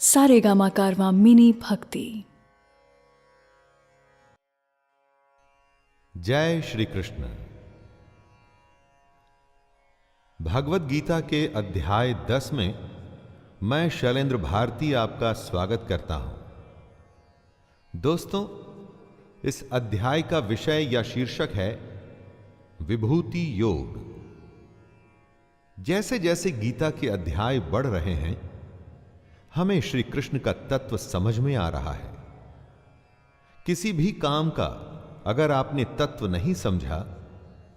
सारेगामा कारवां mini भक्ति। जय श्री कृष्ण। भगवत गीता के अध्याय 10 में मैं शैलेंद्र भारती आपका स्वागत करता हूं। दोस्तों, इस अध्याय का विषय या शीर्षक है विभूति योग। जैसे जैसे गीता के अध्याय बढ़ रहे हैं, हमें श्री कृष्ण का तत्व समझ में आ रहा है। किसी भी काम का अगर आपने तत्व नहीं समझा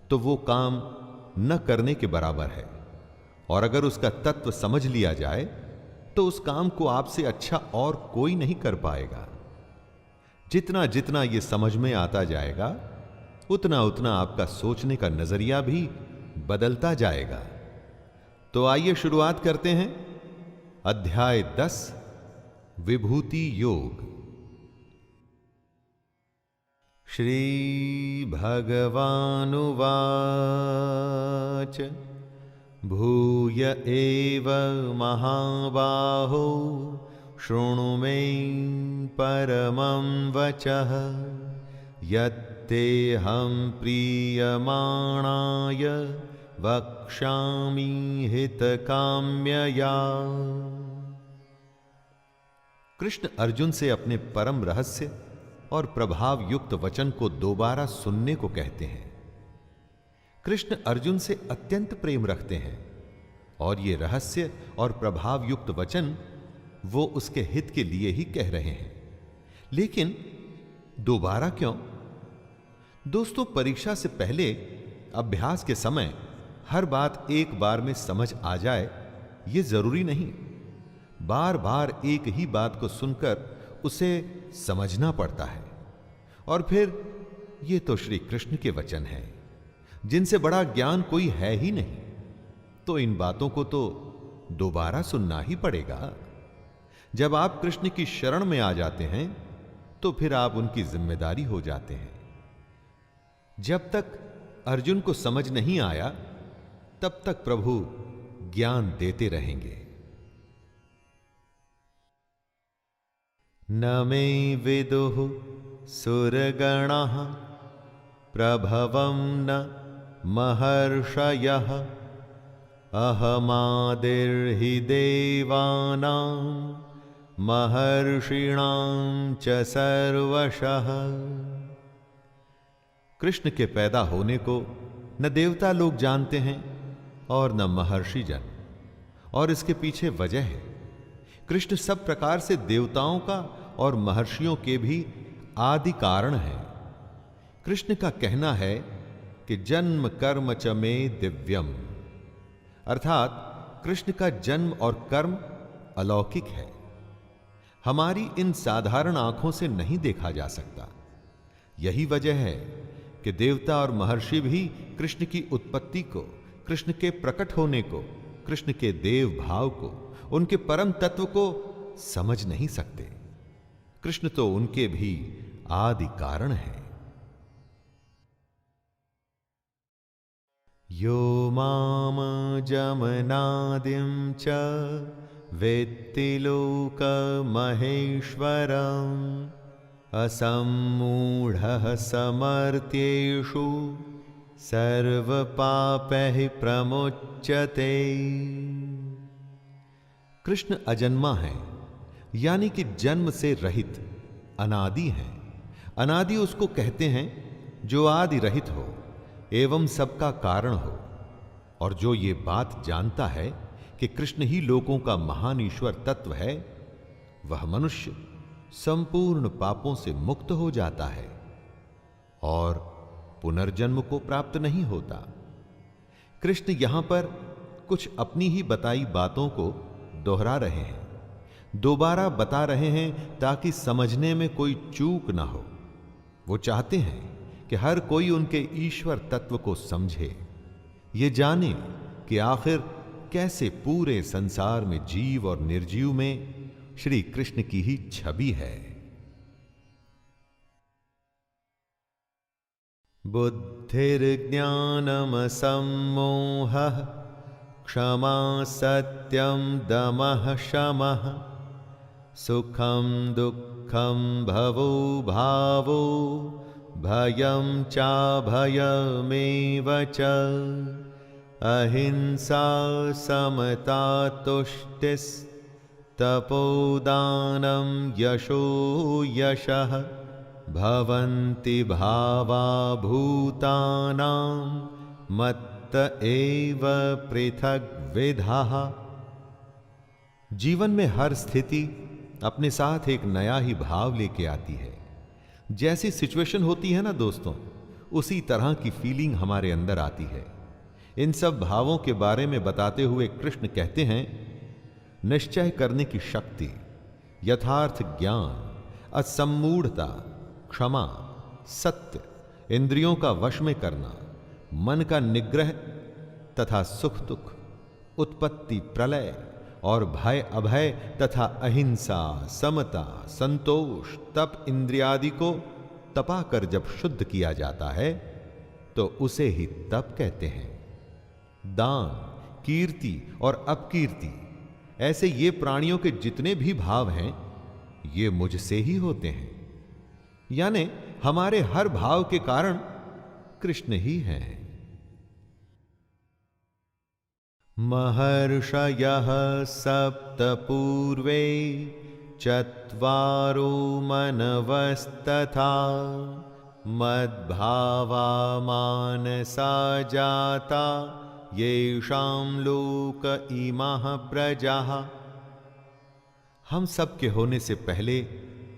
तो वो काम न करने के बराबर है, और अगर उसका तत्व समझ लिया जाए तो उस काम को आपसे अच्छा और कोई नहीं कर पाएगा। जितना जितना ये समझ में आता जाएगा, उतना उतना आपका सोचने का नजरिया भी बदलता जाएगा। तो आइए शुरुआत करते हैं। अध्याय 10 विभूति योग। श्री भगवानुवाच भूय एव महाबाहो शृणु मे परमं वचः यत्तेऽहं प्रीयमाणाय वक्ष्यामि हितकाम्यया। कृष्ण अर्जुन से अपने परम रहस्य और प्रभाव युक्त वचन को दोबारा सुनने को कहते हैं। कृष्ण अर्जुन से अत्यंत प्रेम रखते हैं और ये रहस्य और प्रभाव युक्त वचन वो उसके हित के लिए ही कह रहे हैं। लेकिन दोबारा क्यों? दोस्तों, परीक्षा से पहले अभ्यास के समय हर बात एक बार में समझ आ जाए ये जरूरी नहीं। बार बार एक ही बात को सुनकर उसे समझना पड़ता है। और फिर ये तो श्री कृष्ण के वचन हैं, जिनसे बड़ा ज्ञान कोई है ही नहीं, तो इन बातों को तो दोबारा सुनना ही पड़ेगा। जब आप कृष्ण की शरण में आ जाते हैं तो फिर आप उनकी जिम्मेदारी हो जाते हैं। जब तक अर्जुन को समझ नहीं आया तब तक प्रभु ज्ञान देते रहेंगे। न मे विदुः सुरगणाः प्रभवं न महर्षयः अहमादिर्हि देवानां महर्षिणां च सर्वशः। कृष्ण के पैदा होने को न देवता लोग जानते हैं और न महर्षि जन, और इसके पीछे वजह है कृष्ण सब प्रकार से देवताओं का और महर्षियों के भी आदि कारण है। कृष्ण का कहना है कि जन्म कर्म च मे दिव्यम, अर्थात कृष्ण का जन्म और कर्म अलौकिक है, हमारी इन साधारण आंखों से नहीं देखा जा सकता। यही वजह है कि देवता और महर्षि भी कृष्ण की उत्पत्ति को, कृष्ण के प्रकट होने को, कृष्ण के देव भाव को, उनके परम तत्व को समझ नहीं सकते। कृष्ण तो उनके भी आदि कारण है। यो माम जमनादिं च वेत्ति लोकमहेश्वरम् असम्मूढ़ः समर्थ्येषु सर्वपापैः प्रमुच्यते। कृष्ण अजन्मा है, यानी कि जन्म से रहित, अनादि है। अनादि उसको कहते हैं जो आदि रहित हो एवं सबका कारण हो, और जो ये बात जानता है कि कृष्ण ही लोकों का महान ईश्वर तत्व है, वह मनुष्य संपूर्ण पापों से मुक्त हो जाता है और पुनर्जन्म को प्राप्त नहीं होता। कृष्ण यहां पर कुछ अपनी ही बताई बातों को दोहरा रहे हैं, दोबारा बता रहे हैं ताकि समझने में कोई चूक ना हो। वो चाहते हैं कि हर कोई उनके ईश्वर तत्व को समझे, ये जाने कि आखिर कैसे पूरे संसार में जीव और निर्जीव में श्री कृष्ण की ही छवि है। बुद्धिर्ज्ञानमसम्मोहः क्षमा सत्यं दमः शमः सुखम दुःखम भवो भावो भयं चाभयमेव च अहिंसा समता तुष्टिस्तपोदानं यशो यशः भवन्ति भावा भूतानां मत्त एव पृथग् विधाः। जीवन में हर स्थिति अपने साथ एक नया ही भाव लेके आती है। जैसी सिचुएशन होती है ना दोस्तों, उसी तरह की फीलिंग हमारे अंदर आती है। इन सब भावों के बारे में बताते हुए कृष्ण कहते हैं, निश्चय करने की शक्ति, यथार्थ ज्ञान, असम्मूढ़ता, क्षमा, सत्य, इंद्रियों का वश में करना, मन का निग्रह तथा सुख दुख, उत्पत्ति प्रलय और भय अभय तथा अहिंसा, समता, संतोष, तप इंद्रियादि को तपा कर जब शुद्ध किया जाता है तो उसे ही तप कहते हैं। दान, कीर्ति और अपकीर्ति, ऐसे ये प्राणियों के जितने भी भाव हैं ये मुझसे ही होते हैं, यानी हमारे हर भाव के कारण कृष्ण ही हैं। महर्षयः सप्त पूर्वे चत्वारो मनवस्तथा मद्भावा मानसा जाता येषां लोक इमाः प्रजाः। हम सब के होने से पहले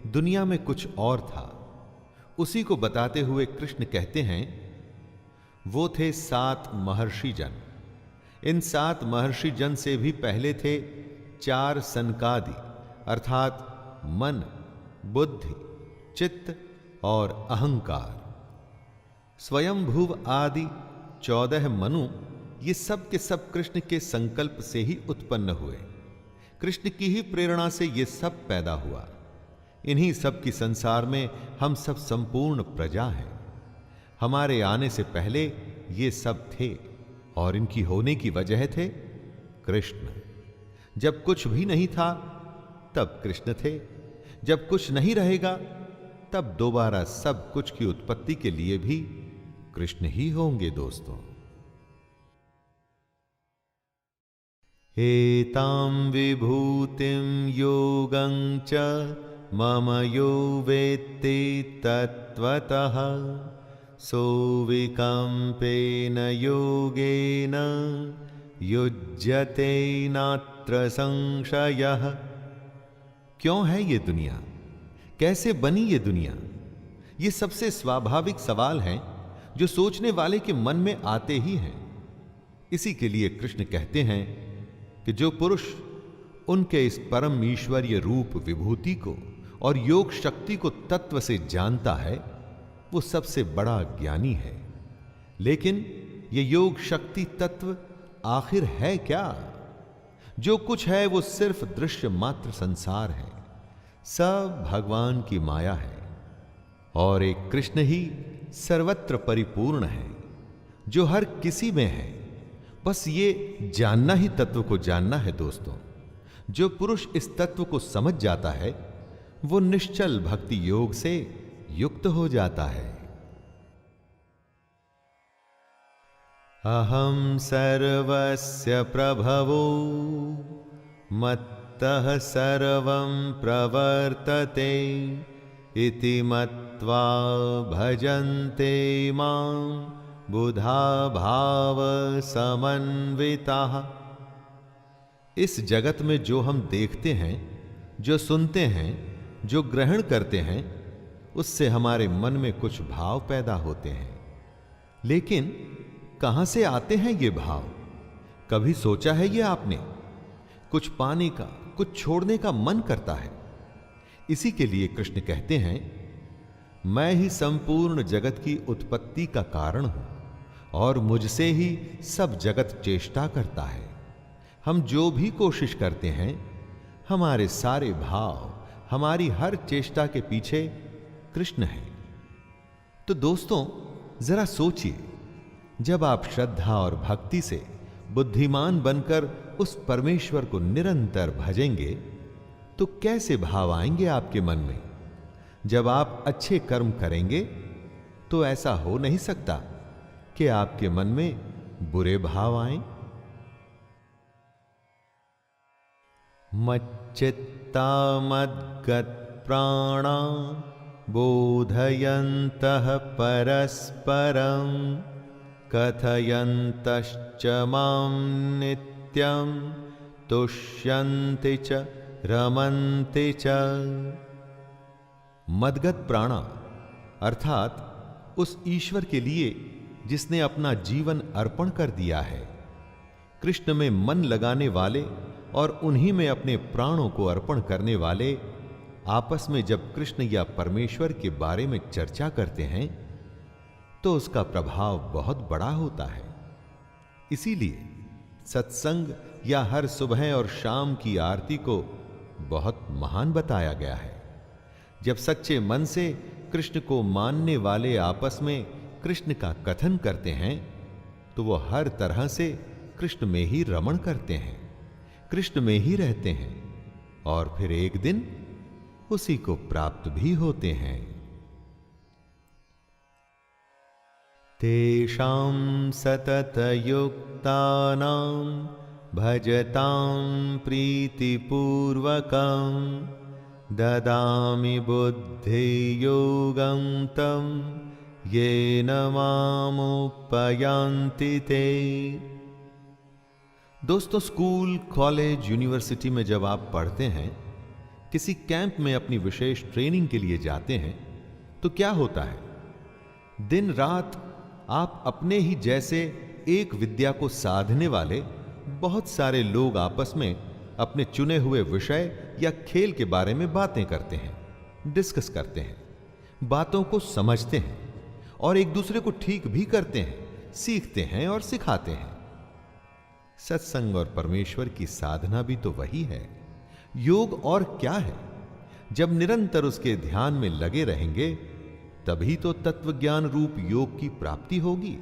दुनिया में कुछ और था, उसी को बताते हुए कृष्ण कहते हैं, वो थे 7 महर्षि जन। इन 7 महर्षि जन से भी पहले थे 4 सनकादि, अर्थात मन, बुद्धि, चित्त और अहंकार। स्वयंभुव आदि 14 मनु, ये सब के सब कृष्ण के संकल्प से ही उत्पन्न हुए। कृष्ण की ही प्रेरणा से ये सब पैदा हुआ। इन्हीं सब की संसार में हम सब संपूर्ण प्रजा हैं। हमारे आने से पहले ये सब थे और इनकी होने की वजह थे कृष्ण। जब कुछ भी नहीं था तब कृष्ण थे, जब कुछ नहीं रहेगा तब दोबारा सब कुछ की उत्पत्ति के लिए भी कृष्ण ही होंगे दोस्तों। एतां विभूतिं योगं च मम यो वेत्ति तत्त्वतः सोऽविकम्पेन योगेन युज्यते नात्र संशयः। क्यों है ये दुनिया, कैसे बनी ये दुनिया, ये सबसे स्वाभाविक सवाल हैं जो सोचने वाले के मन में आते ही हैं। इसी के लिए कृष्ण कहते हैं कि जो पुरुष उनके इस परम ईश्वरीय रूप विभूति को और योग शक्ति को तत्व से जानता है वो सबसे बड़ा ज्ञानी है। लेकिन ये योग शक्ति तत्व आखिर है क्या? जो कुछ है वो सिर्फ दृश्य मात्र संसार है, सब भगवान की माया है और एक कृष्ण ही सर्वत्र परिपूर्ण है जो हर किसी में है। बस ये जानना ही तत्व को जानना है दोस्तों। जो पुरुष इस तत्व को समझ जाता है वो निश्चल भक्ति योग से युक्त हो जाता है। अहम सर्वस्य प्रभवो मत्तः सर्वं प्रवर्तते इति मत्वा भजन्ते मां बुधा भाव समन्विताः। इस जगत में जो हम देखते हैं, जो सुनते हैं, जो ग्रहण करते हैं, उससे हमारे मन में कुछ भाव पैदा होते हैं। लेकिन कहां से आते हैं ये भाव? कभी सोचा है ये आपने? कुछ पाने का, कुछ छोड़ने का मन करता है। इसी के लिए कृष्ण कहते हैं, मैं ही संपूर्ण जगत की उत्पत्ति का कारण हूं और मुझसे ही सब जगत चेष्टा करता है। हम जो भी कोशिश करते हैं, हमारे सारे भाव, हमारी हर चेष्टा के पीछे कृष्ण है। तो दोस्तों जरा सोचिए, जब आप श्रद्धा और भक्ति से बुद्धिमान बनकर उस परमेश्वर को निरंतर भजेंगे तो कैसे भाव आएंगे आपके मन में? जब आप अच्छे कर्म करेंगे तो ऐसा हो नहीं सकता कि आपके मन में बुरे भाव आएं। मच्चित्ता मद्गत प्राणा बोधयन्तः परस्परं कथयन्तश्च मां नित्यं तुष्यन्ति च रमन्ति च। मदगत प्राणा अर्थात उस ईश्वर के लिए जिसने अपना जीवन अर्पण कर दिया है, कृष्ण में मन लगाने वाले और उन्हीं में अपने प्राणों को अर्पण करने वाले आपस में जब कृष्ण या परमेश्वर के बारे में चर्चा करते हैं तो उसका प्रभाव बहुत बड़ा होता है। इसीलिए सत्संग या हर सुबह और शाम की आरती को बहुत महान बताया गया है। जब सच्चे मन से कृष्ण को मानने वाले आपस में कृष्ण का कथन करते हैं तो वो हर तरह से कृष्ण में ही रमण करते हैं, कृष्ण में ही रहते हैं और फिर एक दिन उसी को प्राप्त भी होते हैं। तेषां सततयुक्तानां भजतां प्रीतिपूर्वकं ददामि बुद्धियोगं तं येन मामुपयान्ति ते। दोस्तों, स्कूल, कॉलेज, यूनिवर्सिटी में जब आप पढ़ते हैं, किसी कैंप में अपनी विशेष ट्रेनिंग के लिए जाते हैं तो क्या होता है? दिन रात आप अपने ही जैसे एक विद्या को साधने वाले बहुत सारे लोग आपस में अपने चुने हुए विषय या खेल के बारे में बातें करते हैं, डिस्कस करते हैं, बातों को समझते हैं और एक दूसरे को ठीक भी करते हैं, सीखते हैं और सिखाते हैं। सत्संग और परमेश्वर की साधना भी तो वही है। योग और क्या है? जब निरंतर उसके ध्यान में लगे रहेंगे तभी तो तत्वज्ञान रूप योग की प्राप्ति होगी।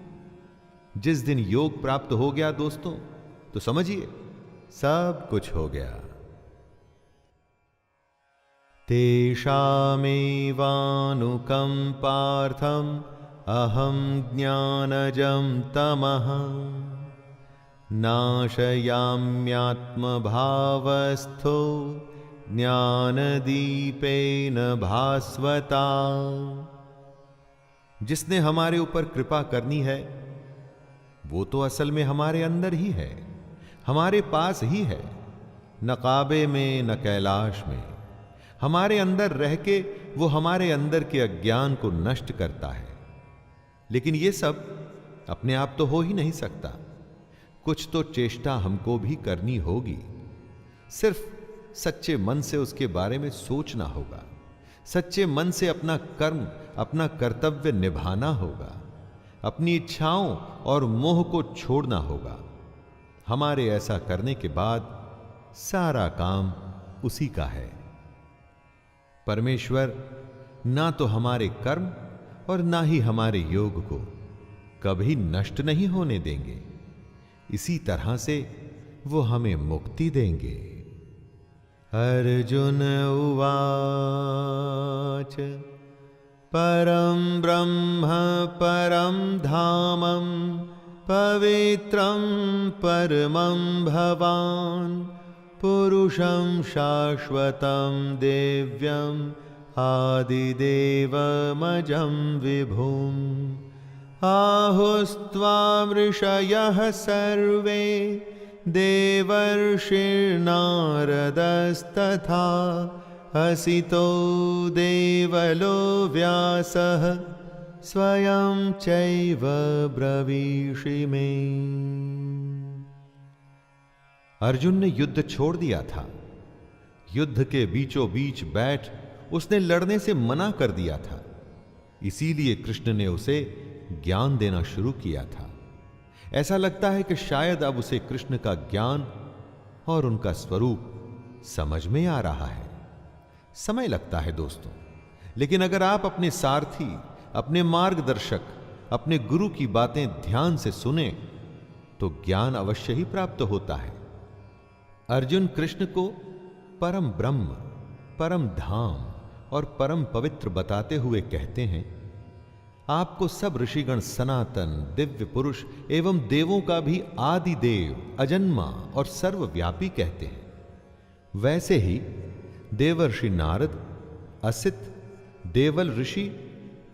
जिस दिन योग प्राप्त हो गया दोस्तों, तो समझिए सब कुछ हो गया। तेषामेवानुकंपार्थम अहम ज्ञानजं तमः नाशयाम्यात्मभावस्थो ज्ञानदीपेन भास्वता। जिसने हमारे ऊपर कृपा करनी है वो तो असल में हमारे अंदर ही है, हमारे पास ही है, न काबे में न कैलाश में। हमारे अंदर रह के वो हमारे अंदर के अज्ञान को नष्ट करता है। लेकिन ये सब अपने आप तो हो ही नहीं सकता, कुछ तो चेष्टा हमको भी करनी होगी। सिर्फ सच्चे मन से उसके बारे में सोचना होगा, सच्चे मन से अपना कर्म, अपना कर्तव्य निभाना होगा, अपनी इच्छाओं और मोह को छोड़ना होगा। हमारे ऐसा करने के बाद सारा काम उसी का है। परमेश्वर ना तो हमारे कर्म और ना ही हमारे योग को कभी नष्ट नहीं होने देंगे। इसी तरह से वो हमें मुक्ति देंगे। अर्जुन उवाच परम ब्रह्म परम धामं पवित्रं परमं भवान् पुरुषं शाश्वतं दिव्यम् आदिदेवमजं विभुम् आहुस्त्वां ऋषयः सर्वे देवर्षिर्नारदस्तथा हसितो देवलो व्यासः स्वयं चैव ब्रवीषि मे। अर्जुन ने युद्ध छोड़ दिया था। युद्ध के बीचों बीच बैठ उसने लड़ने से मना कर दिया था। इसीलिए कृष्ण ने उसे ज्ञान देना शुरू किया था। ऐसा लगता है कि शायद अब उसे कृष्ण का ज्ञान और उनका स्वरूप समझ में आ रहा है। समय लगता है दोस्तों, लेकिन अगर आप अपने सारथी, अपने मार्गदर्शक, अपने गुरु की बातें ध्यान से सुने तो ज्ञान अवश्य ही प्राप्त होता है। अर्जुन कृष्ण को परम ब्रह्म परम धाम और परम पवित्र बताते हुए कहते हैं, आपको सब ऋषिगण सनातन, दिव्य पुरुष एवं देवों का भी आदि देव, अजन्मा और सर्वव्यापी कहते हैं। वैसे ही देवर्षि नारद, असित, देवल ऋषि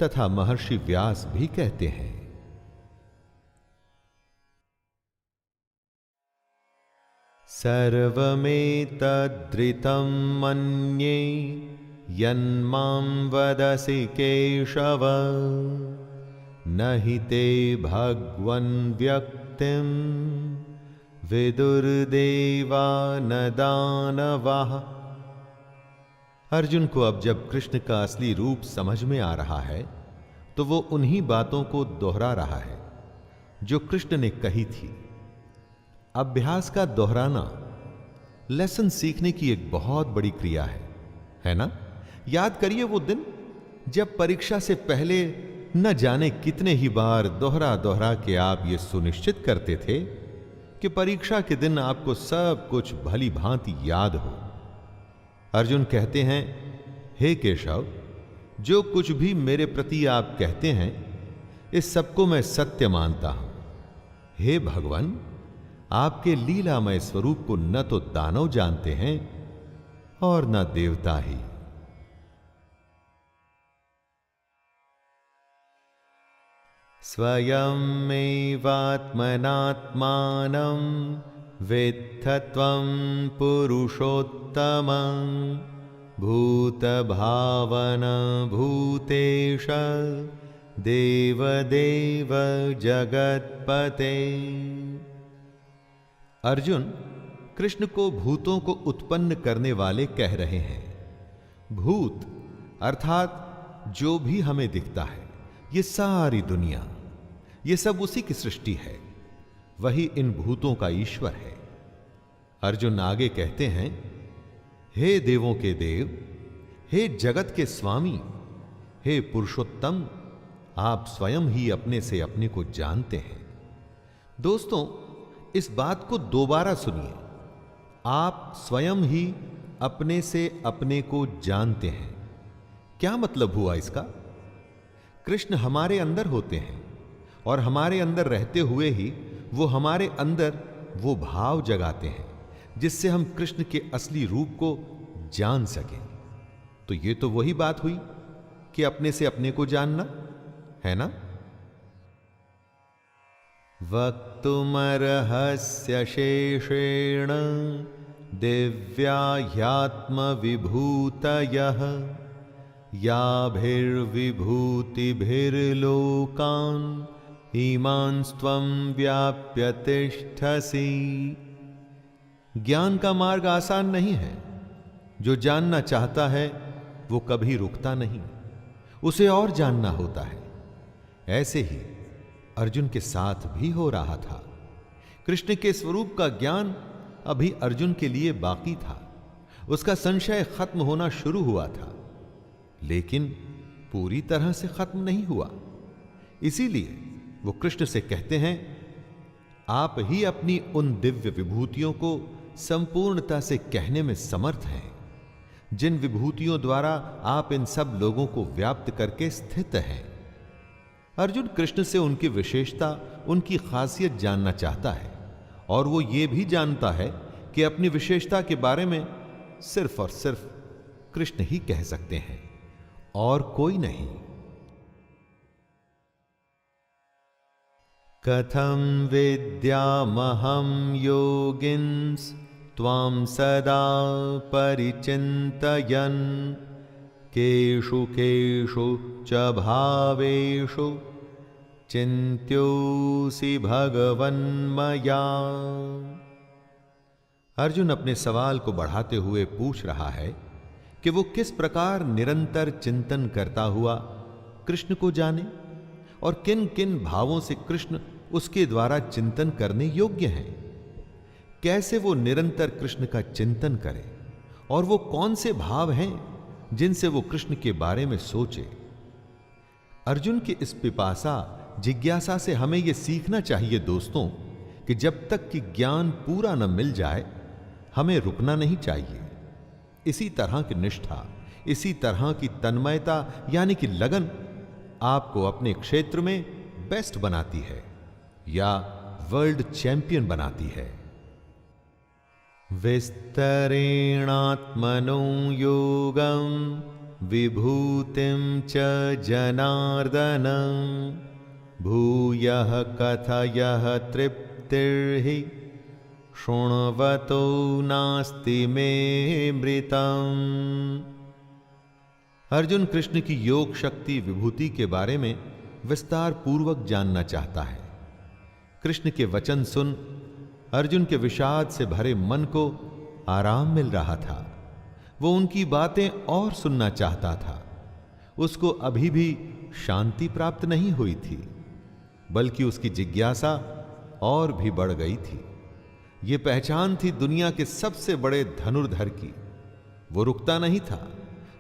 तथा महर्षि व्यास भी कहते हैं। सर्वमेतद्ऋतं मन्ये यन्मां वदसि केशव, न हि ते भगवन् व्यक्तिं विदुर्देवा न दानवाः। अर्जुन को अब जब कृष्ण का असली रूप समझ में आ रहा है तो वो उन्हीं बातों को दोहरा रहा है जो कृष्ण ने कही थी। अभ्यास का दोहराना लेसन सीखने की एक बहुत बड़ी क्रिया है ना? याद करिए वो दिन जब परीक्षा से पहले न जाने कितने ही बार दोहरा दोहरा के आप ये सुनिश्चित करते थे कि परीक्षा के दिन आपको सब कुछ भली भांति याद हो। अर्जुन कहते हैं, हे केशव, जो कुछ भी मेरे प्रति आप कहते हैं इस सबको मैं सत्य मानता हूं। हे भगवान, आपके लीलामय स्वरूप को न तो दानव जानते हैं और न देवता ही। स्वयमेवात्मनात्मानं वेत्थत्वं पुरुषोत्तमं भूतभावन भूतेश देवदेव जगत्पते। अर्जुन कृष्ण को भूतों को उत्पन्न करने वाले कह रहे हैं। भूत अर्थात जो भी हमें दिखता है, ये सारी दुनिया, ये सब उसी की सृष्टि है। वही इन भूतों का ईश्वर है। अर्जुन आगे कहते हैं, हे देवों के देव, हे जगत के स्वामी, हे पुरुषोत्तम, आप स्वयं ही अपने से अपने को जानते हैं। दोस्तों, इस बात को दोबारा सुनिए। आप स्वयं ही अपने से अपने को जानते हैं। क्या मतलब हुआ इसका? कृष्ण हमारे अंदर होते हैं और हमारे अंदर रहते हुए ही वो हमारे अंदर वो भाव जगाते हैं जिससे हम कृष्ण के असली रूप को जान सकें। तो ये तो वही बात हुई कि अपने से अपने को जानना, है ना? वक्तुमर्हस्य शेषेण दिव्या ह्यात्मविभूतयः याभिर्विभूतिभिर्लोकान् इमांस्त्वं व्याप्य तिष्ठसि। ज्ञान का मार्ग आसान नहीं है। जो जानना चाहता है वो कभी रुकता नहीं, उसे और जानना होता है। ऐसे ही अर्जुन के साथ भी हो रहा था। कृष्ण के स्वरूप का ज्ञान अभी अर्जुन के लिए बाकी था। उसका संशय खत्म होना शुरू हुआ था, लेकिन पूरी तरह से खत्म नहीं हुआ। इसीलिए वो कृष्ण से कहते हैं, आप ही अपनी उन दिव्य विभूतियों को संपूर्णता से कहने में समर्थ हैं, जिन विभूतियों द्वारा आप इन सब लोगों को व्याप्त करके स्थित हैं। अर्जुन कृष्ण से उनकी विशेषता, उनकी खासियत जानना चाहता है, और वो ये भी जानता है कि अपनी विशेषता के बारे में सिर्फ और सिर्फ कृष्ण ही कह सकते हैं और कोई नहीं। कथं विद्यामहं योगिन्स त्वां सदा परिचिन्तयन् केषु केषु च भावेषु चिन्त्योऽसि भगवन्मया। अर्जुन अपने सवाल को बढ़ाते हुए पूछ रहा है कि वो किस प्रकार निरंतर चिंतन करता हुआ कृष्ण को जाने और किन किन भावों से कृष्ण उसके द्वारा चिंतन करने योग्य हैं। कैसे वो निरंतर कृष्ण का चिंतन करे और वो कौन से भाव हैं जिनसे वो कृष्ण के बारे में सोचे। अर्जुन की इस पिपासा, जिज्ञासा से हमें यह सीखना चाहिए दोस्तों कि जब तक कि ज्ञान पूरा न मिल जाए हमें रुकना नहीं चाहिए। इसी तरह की निष्ठा, इसी तरह की तन्मयता यानी कि लगन आपको अपने क्षेत्र में बेस्ट बनाती है या वर्ल्ड चैंपियन बनाती है। विस्तरेणात्मनो योगं विभूतिं च जनार्दन भूयः कथयः तृप्तिर्हि शृण्वतो नास्ति मे मृतम्। अर्जुन कृष्ण की योग शक्ति विभूति के बारे में विस्तार पूर्वक जानना चाहता है। कृष्ण के वचन सुन अर्जुन के विषाद से भरे मन को आराम मिल रहा था। वो उनकी बातें और सुनना चाहता था। उसको अभी भी शांति प्राप्त नहीं हुई थी, बल्कि उसकी जिज्ञासा और भी बढ़ गई थी। ये पहचान थी दुनिया के सबसे बड़े धनुर्धर की। वो रुकता नहीं था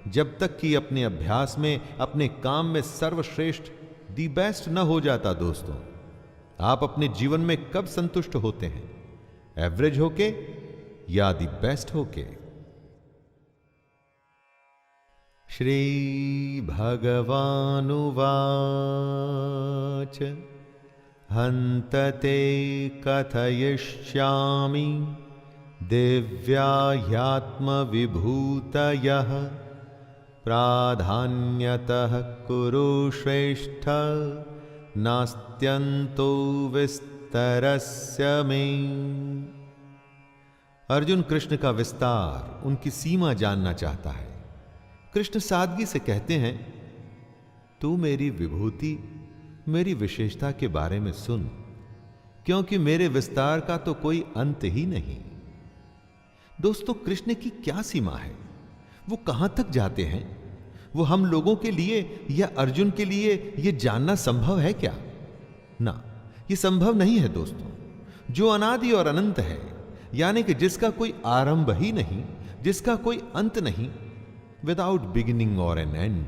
जब तक कि अपने अभ्यास में, अपने काम में सर्वश्रेष्ठ, दी बेस्ट न हो जाता। दोस्तों, आप अपने जीवन में कब संतुष्ट होते हैं? एवरेज होके या दी बेस्ट होके? श्री भगवानुवाच हन्तते कथयिष्यामि दिव्या ह्यात्मविभूतयः प्राधान्यतः कुरु श्रेष्ठ नास्त्यन्तो विस्तरस्य मे। अर्जुन कृष्ण का विस्तार, उनकी सीमा जानना चाहता है। कृष्ण सादगी से कहते हैं, तू मेरी विभूति, मेरी विशेषता के बारे में सुन, क्योंकि मेरे विस्तार का तो कोई अंत ही नहीं। दोस्तों, कृष्ण की क्या सीमा है? वो कहां तक जाते हैं? वो हम लोगों के लिए या अर्जुन के लिए ये जानना संभव है क्या? ना, ये संभव नहीं है दोस्तों। जो अनादि और अनंत है, यानी कि जिसका कोई आरंभ ही नहीं, जिसका कोई अंत नहीं, विदाउट बिगिनिंग और एन एंड,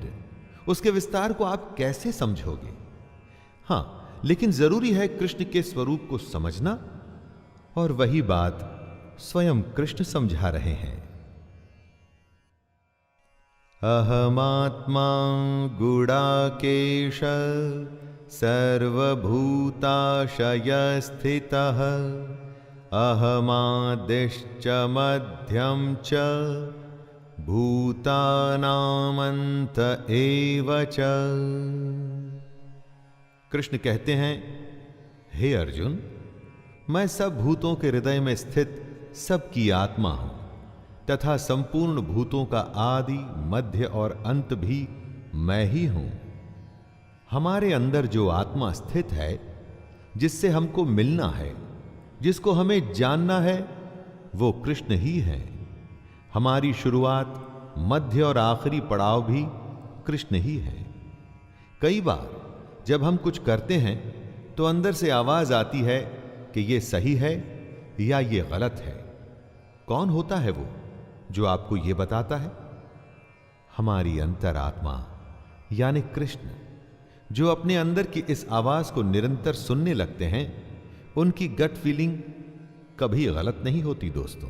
उसके विस्तार को आप कैसे समझोगे? हां, लेकिन जरूरी है कृष्ण के स्वरूप को समझना, और वही बात स्वयं कृष्ण समझा रहे हैं। अहमात्मा गुडाकेश सर्वभूताशयस्थितः अहमादिश्च मध्यम च भूतानामंत एव च। कृष्ण कहते हैं, हे अर्जुन, मैं सब भूतों के हृदय में स्थित सबकी आत्मा हूं तथा संपूर्ण भूतों का आदि, मध्य और अंत भी मैं ही हूं। हमारे अंदर जो आत्मा स्थित है, जिससे हमको मिलना है, जिसको हमें जानना है, वो कृष्ण ही है। हमारी शुरुआत, मध्य और आखिरी पड़ाव भी कृष्ण ही है। कई बार जब हम कुछ करते हैं तो अंदर से आवाज आती है कि ये सही है या ये गलत है। कौन होता है वो जो आपको ये बताता है? हमारी अंतरात्मा यानी कृष्ण, जो अपने अंदर की इस आवाज को निरंतर सुनने लगते हैं। उनकी गट फीलिंग कभी गलत नहीं होती दोस्तों।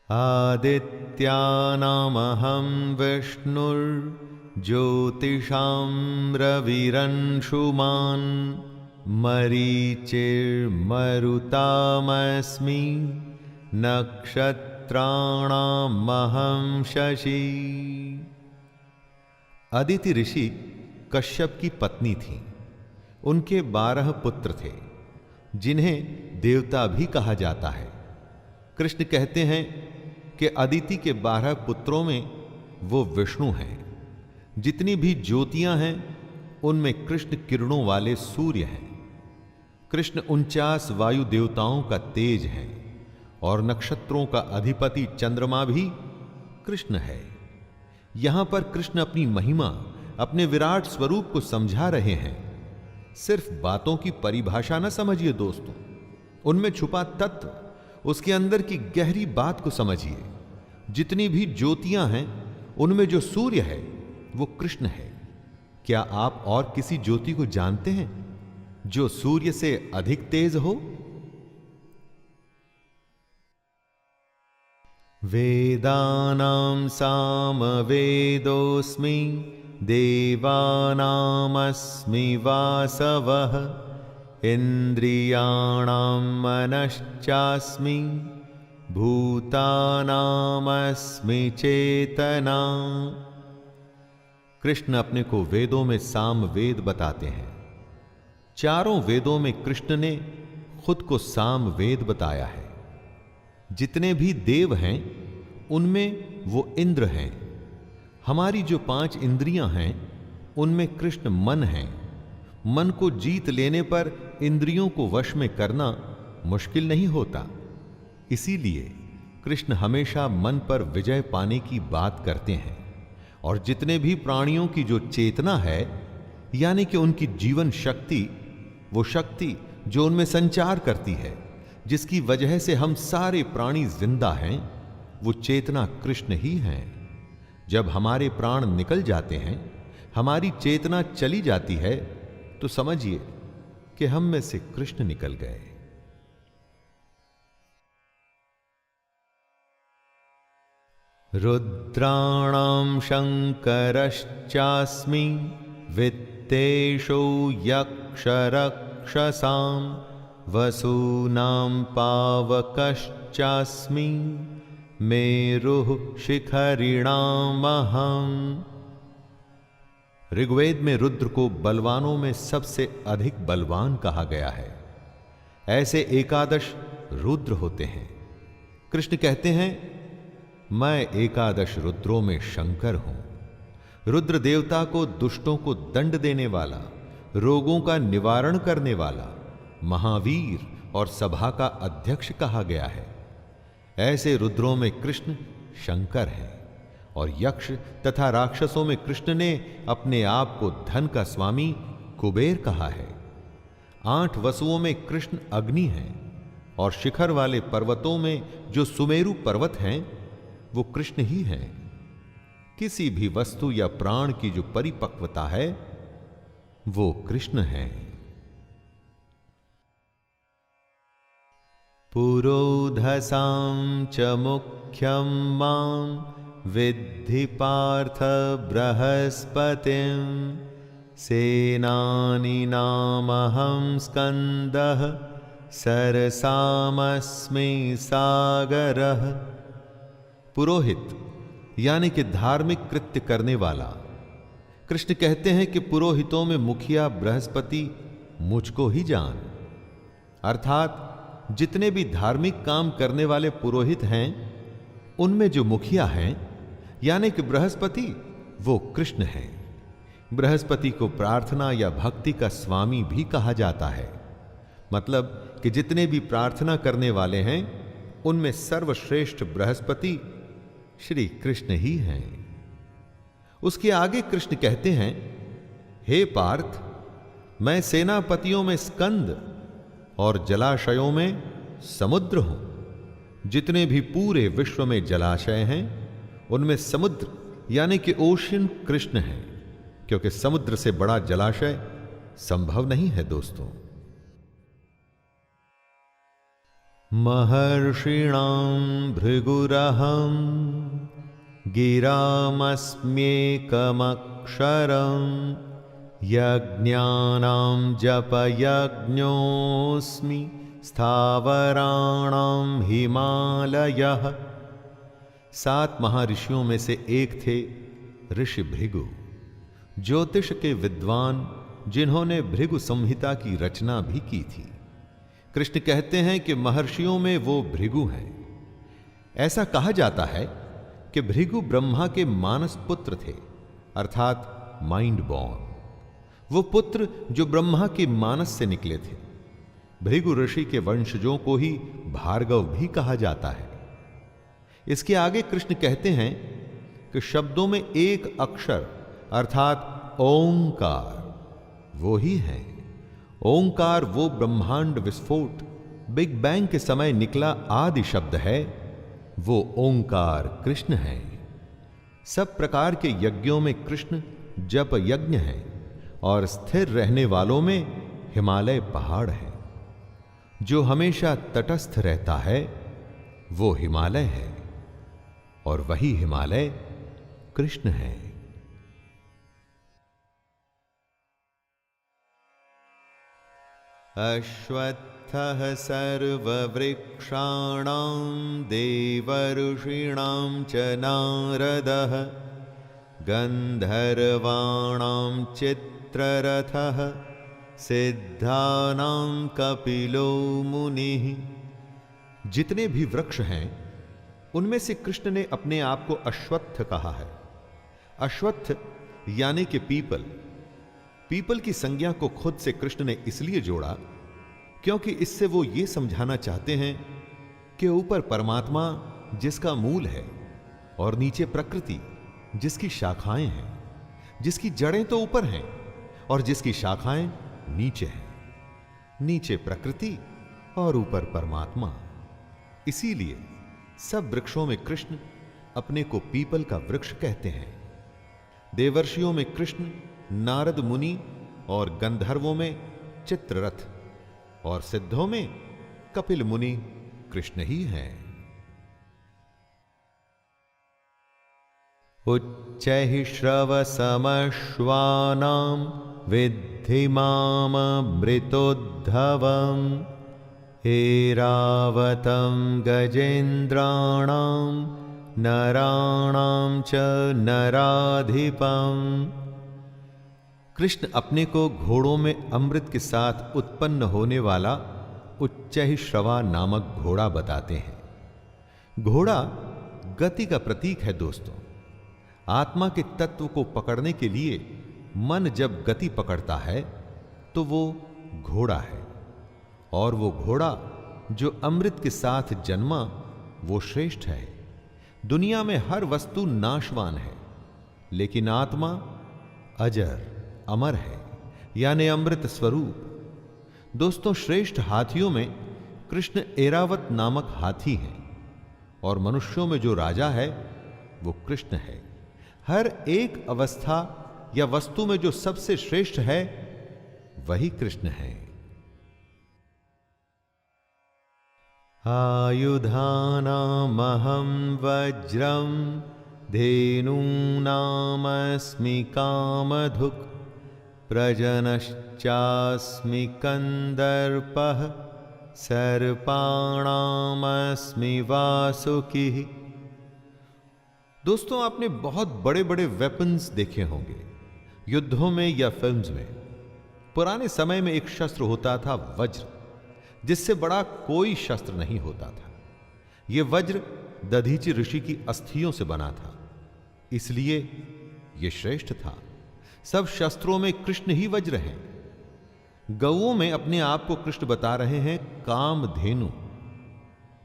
आदित्यानामहं विष्णुर्ज्योतिषां रविरंशुमान् मरीचिर्मरुतामस्मि नक्षत्राणामहं शशि। अदिति ऋषि कश्यप की पत्नी थी। उनके 12 पुत्र थे, जिन्हें देवता भी कहा जाता है। कृष्ण कहते हैं कि अदिति के 12 पुत्रों में वो विष्णु हैं। जितनी भी ज्योतियां हैं, उनमें कृष्ण किरणों वाले सूर्य हैं। कृष्ण 49 वायु देवताओं का तेज है, और नक्षत्रों का अधिपति चंद्रमा भी कृष्ण है। यहां पर कृष्ण अपनी महिमा, अपने विराट स्वरूप को समझा रहे हैं। सिर्फ बातों की परिभाषा न समझिए दोस्तों, उनमें छुपा तत्व, उसके अंदर की गहरी बात को समझिए। जितनी भी ज्योतियां हैं, उनमें जो सूर्य है वो कृष्ण है। क्या आप और किसी ज्योति को जानते हैं जो सूर्य से अधिक तेज हो? वेदानां सामवेदोऽस्मि देवानामस्मि वासवः इन्द्रियाणां मनश्चास्मि भूतानामस्मि चेतना। कृष्ण अपने को वेदों में साम वेद बताते हैं। चारों वेदों में कृष्ण ने खुद को साम वेद बताया है। जितने भी देव हैं उनमें वो इंद्र हैं। हमारी जो 5 इंद्रियां हैं उनमें कृष्ण मन है। मन को जीत लेने पर इंद्रियों को वश में करना मुश्किल नहीं होता। इसीलिए कृष्ण हमेशा मन पर विजय पाने की बात करते हैं। और जितने भी प्राणियों की जो चेतना है, यानी कि उनकी जीवन शक्ति, वो शक्ति जो उनमें संचार करती है, जिसकी वजह से हम सारे प्राणी जिंदा हैं, वो चेतना कृष्ण ही हैं। जब हमारे प्राण निकल जाते हैं, हमारी चेतना चली जाती है, तो समझिए कि हम में से कृष्ण निकल गए। रुद्राणां शंकरश्चास्मि वित्तेषु यक्षरक्षसां वसूनां पावकश्चास्मि मेरुः शिखरिणामहम्। ऋग्वेद में रुद्र को बलवानों में सबसे अधिक बलवान कहा गया है। ऐसे एकादश रुद्र होते हैं। कृष्ण कहते हैं, मैं एकादश रुद्रों में शंकर हूं। रुद्र देवता को दुष्टों को दंड देने वाला, रोगों का निवारण करने वाला, महावीर और सभा का अध्यक्ष कहा गया है। ऐसे रुद्रों में कृष्ण शंकर हैं। और यक्ष तथा राक्षसों में कृष्ण ने अपने आप को धन का स्वामी कुबेर कहा है। 8 वसुओं में कृष्ण अग्नि हैं। और शिखर वाले पर्वतों में जो सुमेरु पर्वत हैं, वो कृष्ण ही हैं। किसी भी वस्तु या प्राण की जो परिपक्वता है, वो कृष्ण है। पुरोधसां च मुख्यं मां विद्धि पार्थ बृहस्पतिं सेनानीनामहं स्कंदः सरसामस्मि सागरः। पुरोहित यानी कि धार्मिक कृत्य करने वाला। कृष्ण कहते हैं कि पुरोहितों में मुखिया बृहस्पति मुझको ही जान। अर्थात जितने भी धार्मिक काम करने वाले पुरोहित हैं, उनमें जो मुखिया हैं यानी कि बृहस्पति, वो कृष्ण हैं। बृहस्पति को प्रार्थना या भक्ति का स्वामी भी कहा जाता है। मतलब कि जितने भी प्रार्थना करने वाले हैं, उनमें सर्वश्रेष्ठ बृहस्पति श्री कृष्ण ही हैं। उसके आगे कृष्ण कहते हैं, हे पार्थ, मैं सेनापतियों में स्कंद और जलाशयों में समुद्र हूं। जितने भी पूरे विश्व में जलाशय हैं, उनमें समुद्र यानी कि ओशन कृष्ण है, क्योंकि समुद्र से बड़ा जलाशय संभव नहीं है। दोस्तों, महर्षिणां भृगुरहं गिरामस्म्येकमक्षरं यज्ञानां जपयज्ञोऽस्मि स्थावराणां हिमालयः। 7 महाऋषियों में से एक थे ऋषि भृगु, ज्योतिष के विद्वान, जिन्होंने भृगु संहिता की रचना भी की थी। कृष्ण कहते हैं कि महर्षियों में वो भृगु हैं। ऐसा कहा जाता है कि भृगु ब्रह्मा के मानस पुत्र थे, अर्थात माइंड बॉर्न। वो पुत्र जो ब्रह्मा के मानस से निकले थे। भृगु ऋषि के वंशजों को ही भार्गव भी कहा जाता है। इसके आगे कृष्ण कहते हैं कि शब्दों में एक अक्षर अर्थात ओंकार वो ही है। ओंकार वो ब्रह्मांड विस्फोट, बिग बैंग के समय निकला आदि शब्द है। वो ओंकार कृष्ण है। सब प्रकार के यज्ञों में कृष्ण जप यज्ञ है और स्थिर रहने वालों में हिमालय पहाड़ है। जो हमेशा तटस्थ रहता है वो हिमालय है। और वही हिमालय कृष्ण है। अश्वत्थः सर्ववृक्षाणां देवर्षीणां च नारदः गन्धर्वाणां चित्ररथः सिद्धानां कपिलो मुनिः। जितने भी वृक्ष हैं उनमें से कृष्ण ने अपने आप को अश्वत्थ कहा है। अश्वत्थ यानी कि पीपल। पीपल की संज्ञा को खुद से कृष्ण ने इसलिए जोड़ा क्योंकि इससे वो ये समझाना चाहते हैं कि ऊपर परमात्मा जिसका मूल है और नीचे प्रकृति जिसकी शाखाएं हैं, जिसकी जड़ें तो ऊपर हैं और जिसकी शाखाएं नीचे हैं। नीचे प्रकृति और ऊपर परमात्मा। इसीलिए सब वृक्षों में कृष्ण अपने को पीपल का वृक्ष कहते हैं। देवर्षियों में कृष्ण, नारद मुनि और गंधर्वों में चित्ररथ और सिद्धों में कपिल मुनि कृष्ण ही हैं। उच्चैः श्रवसमश्वानां विद्धि माममृतोद्धवम् ऐरावतं गजेन्द्राणां नराणां च नराधिपम्। कृष्ण अपने को घोड़ों में अमृत के साथ उत्पन्न होने वाला उच्चैः श्रवा नामक घोड़ा बताते हैं। घोड़ा गति का प्रतीक है दोस्तों। आत्मा के तत्व को पकड़ने के लिए मन जब गति पकड़ता है तो वो घोड़ा है, और वो घोड़ा जो अमृत के साथ जन्मा वो श्रेष्ठ है। दुनिया में हर वस्तु नाशवान है, लेकिन आत्मा अजर अमर है, यानी अमृत स्वरूप। दोस्तों, श्रेष्ठ हाथियों में कृष्ण ऐरावत नामक हाथी हैं, और मनुष्यों में जो राजा है वो कृष्ण है। हर एक अवस्था या वस्तु में जो सबसे श्रेष्ठ है वही कृष्ण है। आयुधानामहं वज्रं धेनूनामस्मि कामधुक् प्रजनश्चास्मि कंदर्पः सर्पाणामस्मि वासुकिः। दोस्तों, आपने बहुत बड़े बड़े वेपन्स देखे होंगे युद्धों में या फिल्म्स में। पुराने समय में एक शस्त्र होता था वज्र, जिससे बड़ा कोई शस्त्र नहीं होता था। यह वज्र दधीचि ऋषि की अस्थियों से बना था, इसलिए यह श्रेष्ठ था। सब शस्त्रों में कृष्ण ही वज्र हैं। गौओं में अपने आप को कृष्ण बता रहे हैं कामधेनु।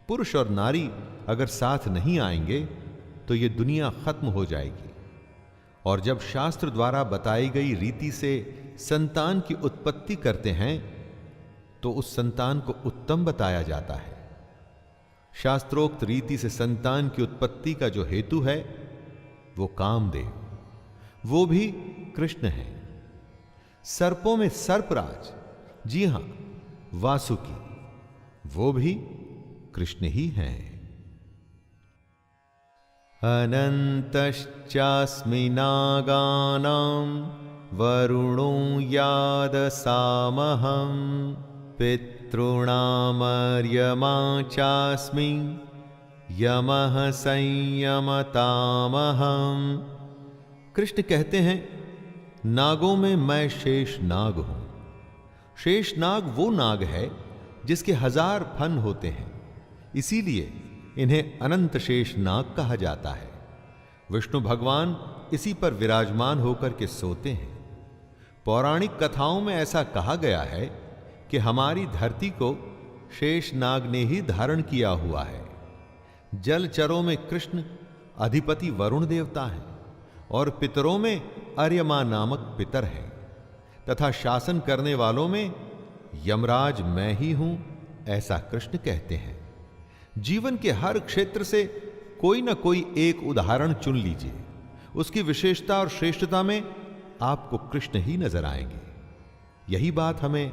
पुरुष और नारी अगर साथ नहीं आएंगे तो यह दुनिया खत्म हो जाएगी। और जब शास्त्र द्वारा बताई गई रीति से संतान की उत्पत्ति करते हैं तो उस संतान को उत्तम बताया जाता है। शास्त्रोक्त रीति से संतान की उत्पत्ति का जो हेतु है वो कामदेव, वो भी कृष्ण है। सर्पों में सर्पराज, जी हां वासुकी, वो भी कृष्ण ही हैं। अनन्तश्चास्मि नागानां वरुणो यादसामहं पितॄणामर्यमा चास्मि यमः संयमतामहं। कृष्ण कहते हैं, नागों में मैं शेष नाग हूं। शेष नाग वो नाग है जिसके 1000 फन होते हैं, इसीलिए इन्हें अनंत शेष नाग कहा जाता है। विष्णु भगवान इसी पर विराजमान होकर के सोते हैं। पौराणिक कथाओं में ऐसा कहा गया है कि हमारी धरती को शेष नाग ने ही धारण किया हुआ है। जलचरों में कृष्ण अधिपति वरुण देवता हैं और पितरों में अर्यमा नामक पितर है, तथा शासन करने वालों में यमराज मैं ही हूं, ऐसा कृष्ण कहते हैं। जीवन के हर क्षेत्र से कोई ना कोई एक उदाहरण चुन लीजिए, उसकी विशेषता और श्रेष्ठता में आपको कृष्ण ही नजर आएंगे। यही बात हमें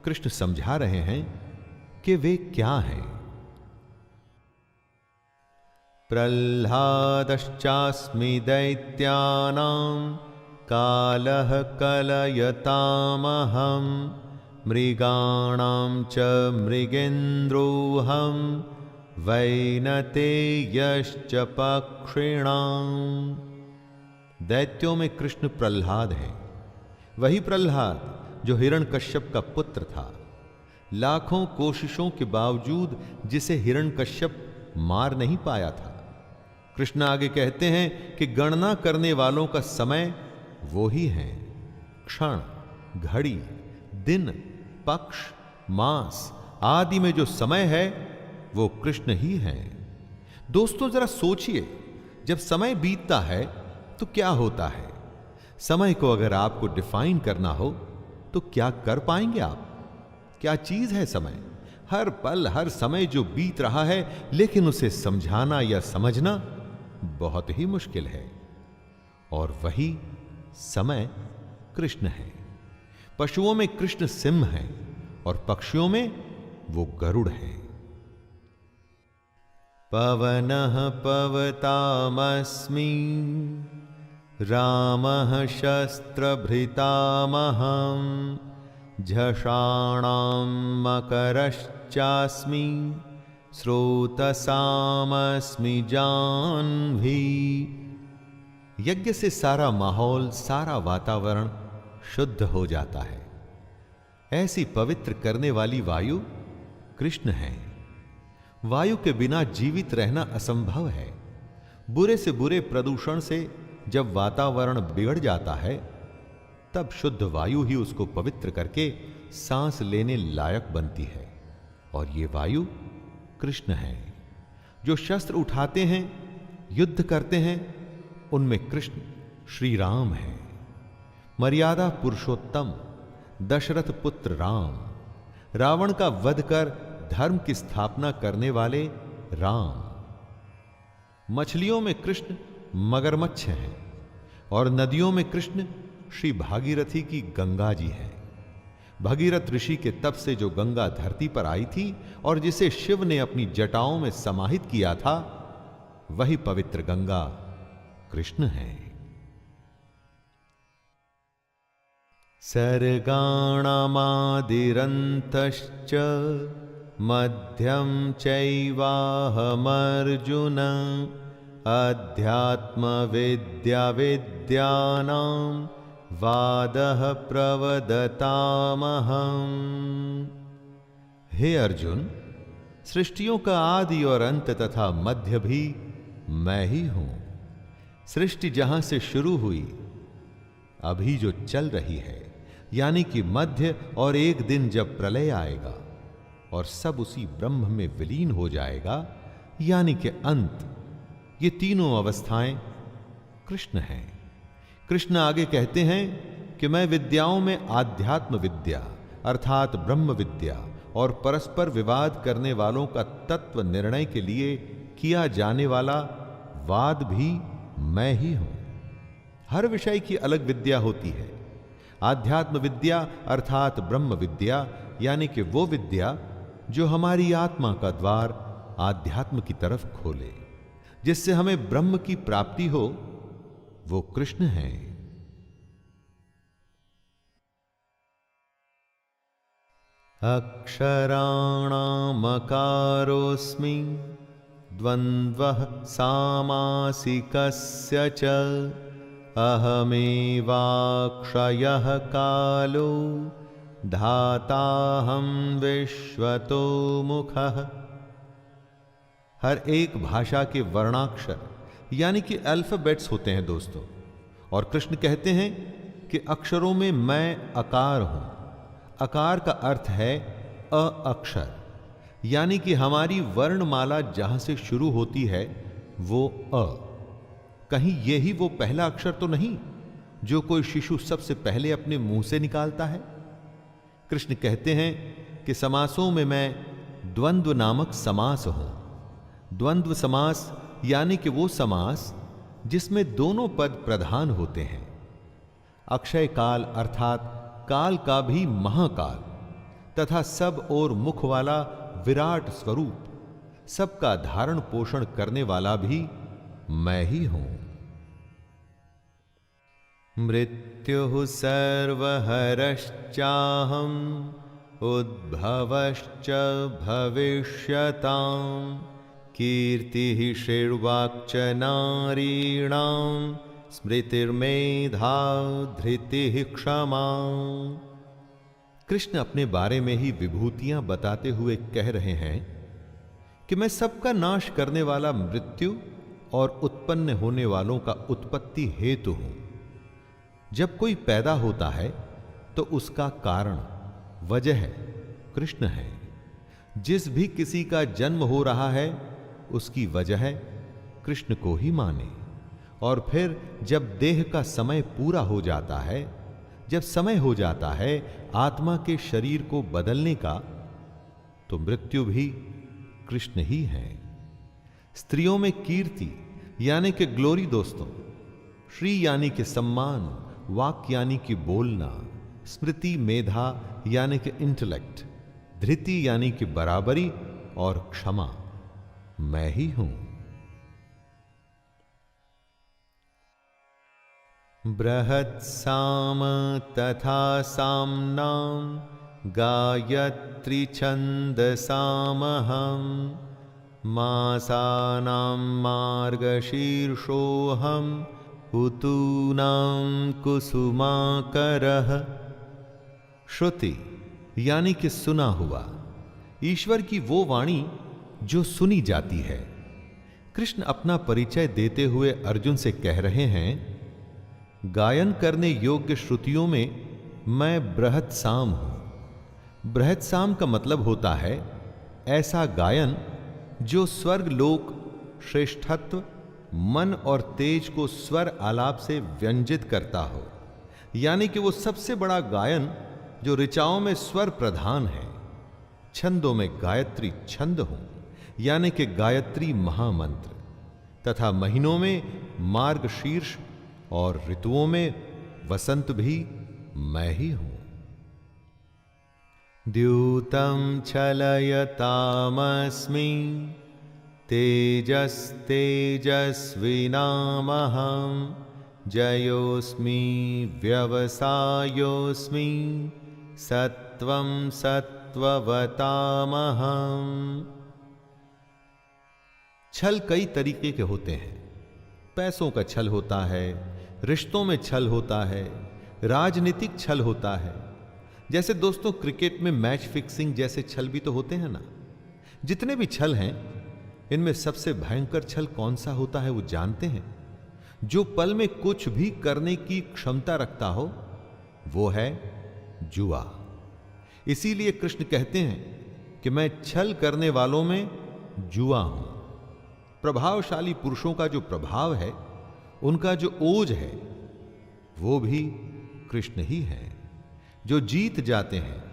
कृष्ण समझा रहे हैं कि वे क्या हैं। प्रह्लादश्चास्मि दैत्यानां कालः कलयतामहं मृगाणां च मृगेन्द्रोऽहं वैनतेयश्च पक्षिणां। दैत्यों में कृष्ण प्रह्लाद है, वही प्रह्लाद जो हिरण्यकश्यप का पुत्र था। लाखों कोशिशों के बावजूद जिसे हिरण्यकश्यप मार नहीं पाया था। कृष्ण आगे कहते हैं कि गणना करने वालों का समय वो ही है। क्षण, घड़ी, दिन, पक्ष, मास आदि में जो समय है वो कृष्ण ही है। दोस्तों जरा सोचिए, जब समय बीतता है तो क्या होता है? समय को अगर आपको डिफाइन करना हो तो क्या कर पाएंगे आप? क्या चीज है समय? हर पल हर समय जो बीत रहा है, लेकिन उसे समझाना या समझना बहुत ही मुश्किल है। और वही समय कृष्ण है। पशुओं में कृष्ण सिंह है और पक्षियों में वो गरुड़ है। पवनः पवतामस्मि रामः शस्त्रभृतामहं झषाणां मकरश्चास्मि स्रोतसामस्मि जाह्नवी। यज्ञ से सारा माहौल, सारा वातावरण शुद्ध हो जाता है। ऐसी पवित्र करने वाली वायु कृष्ण है। वायु के बिना जीवित रहना असंभव है। बुरे से बुरे प्रदूषण से जब वातावरण बिगड़ जाता है, तब शुद्ध वायु ही उसको पवित्र करके सांस लेने लायक बनती है। और ये वायु कृष्ण है। जो शस्त्र उठाते हैं, युद्ध करते हैं, उनमें कृष्ण श्री राम है। मर्यादा पुरुषोत्तम दशरथ पुत्र राम, रावण का वध कर धर्म की स्थापना करने वाले राम। मछलियों में कृष्ण मगरमच्छ हैं और नदियों में कृष्ण श्री भागीरथी की गंगा जी है। भगीरथ ऋषि के तप से जो गंगा धरती पर आई थी और जिसे शिव ने अपनी जटाओं में समाहित किया था, वही पवित्र गंगा कृष्ण है। सर्गाणामादिरन्तश्च मध्यं चैवाहमर्जुन अध्यात्मविद्या विद्यानां वादः प्रवदतामहं। हे अर्जुन, सृष्टियों का आदि और अंत तथा मध्य भी मैं ही हूं। सृष्टि जहां से शुरू हुई, अभी जो चल रही है, यानी कि मध्य, और एक दिन जब प्रलय आएगा और सब उसी ब्रह्म में विलीन हो जाएगा, यानी कि अंत, ये तीनों अवस्थाएं कृष्ण हैं। कृष्ण आगे कहते हैं कि मैं विद्याओं में आध्यात्म विद्या अर्थात ब्रह्म विद्या और परस्पर विवाद करने वालों का तत्व निर्णय के लिए किया जाने वाला वाद भी मैं ही हूं। हर विषय की अलग विद्या होती है। आध्यात्म विद्या अर्थात ब्रह्म विद्या, यानी कि वो विद्या जो हमारी आत्मा का द्वार आध्यात्म की तरफ खोले, जिससे हमें ब्रह्म की प्राप्ति हो, वो कृष्ण है। अक्षराणामकारोऽस्मि द्वन्द्वः सामासिकस्य च अहमेवाक्षयः कालो धाताहं विश्वतो मुखः। हर एक भाषा के वर्णाक्षर यानी कि अल्फाबेट्स होते हैं दोस्तों, और कृष्ण कहते हैं कि अक्षरों में मैं अकार हूं। अकार का अर्थ है अ अक्षर, यानी कि हमारी वर्णमाला जहां से शुरू होती है वो अ। कहीं यही वो पहला अक्षर तो नहीं जो कोई शिशु सबसे पहले अपने मुंह से निकालता है। कृष्ण कहते हैं कि समासों में मैं द्वंद्व नामक समास हूं। द्वंद्व समास यानी कि वो समास जिसमें दोनों पद प्रधान होते हैं। अक्षय काल अर्थात काल का भी महाकाल तथा सब और मुख वाला विराट स्वरूप सबका धारण पोषण करने वाला भी मैं ही हूं। मृत्युः सर्वहरश्चाहम् उद्भवश्च भविष्यताम् कीर्तिः श्रीर्वाक्च नारीणां स्मृतिर्मेधा धृतिः क्षमा। कृष्ण अपने बारे में ही विभूतियां बताते हुए कह रहे हैं कि मैं सबका नाश करने वाला मृत्यु और उत्पन्न होने वालों का उत्पत्ति हेतु हूं। जब कोई पैदा होता है तो उसका कारण वजह कृष्ण है। जिस भी किसी का जन्म हो रहा है उसकी वजह कृष्ण को ही माने। और फिर जब देह का समय पूरा हो जाता है, जब समय हो जाता है आत्मा के शरीर को बदलने का, तो मृत्यु भी कृष्ण ही है। स्त्रियों में कीर्ति यानी कि ग्लोरी दोस्तों, श्री यानी कि सम्मान, वाक यानी कि बोलना, स्मृति मेधा यानी कि इंटेलेक्ट, धृति यानी कि बराबरी और क्षमा मैं ही हूं। बृहत्साम तथा साम्नां गायत्री छन्दसामहं मासानां मार्गशीर्षोऽहं ऋतूनां कुसुमाकरः। श्रुति यानी कि सुना हुआ, ईश्वर की वो वाणी जो सुनी जाती है। कृष्ण अपना परिचय देते हुए अर्जुन से कह रहे हैं, गायन करने योग्य श्रुतियों में मैं बृहत्साम हूं। बृहत्साम का मतलब होता है ऐसा गायन जो स्वर्ग लोक श्रेष्ठत्व, मन और तेज को स्वर आलाप से व्यंजित करता हो, यानी कि वो सबसे बड़ा गायन जो ऋचाओं में स्वर प्रधान है। छंदों में गायत्री छंद हूं, यानी कि गायत्री महामंत्र, तथा महीनों में मार्गशीर्ष और ऋतुओं में वसंत भी मैं ही हूं। द्यूतं छलयतामस्मि तेजस्तेजस्विनामहं जयोस्मि व्यवसायोस्मि सत्वं सत्ववतामहं। छल कई तरीके के होते हैं। पैसों का छल होता है, रिश्तों में छल होता है, राजनीतिक छल होता है। जैसे दोस्तों क्रिकेट में मैच फिक्सिंग जैसे छल भी तो होते हैं ना। जितने भी छल हैं, इनमें सबसे भयंकर छल कौन सा होता है वो जानते हैं? जो पल में कुछ भी करने की क्षमता रखता हो, वो है जुआ। इसीलिए कृष्ण कहते हैं कि मैं छल करने वालों में जुआ हूं। प्रभावशाली पुरुषों का जो प्रभाव है, उनका जो ओज है, वो भी कृष्ण ही है। जो जीत जाते हैं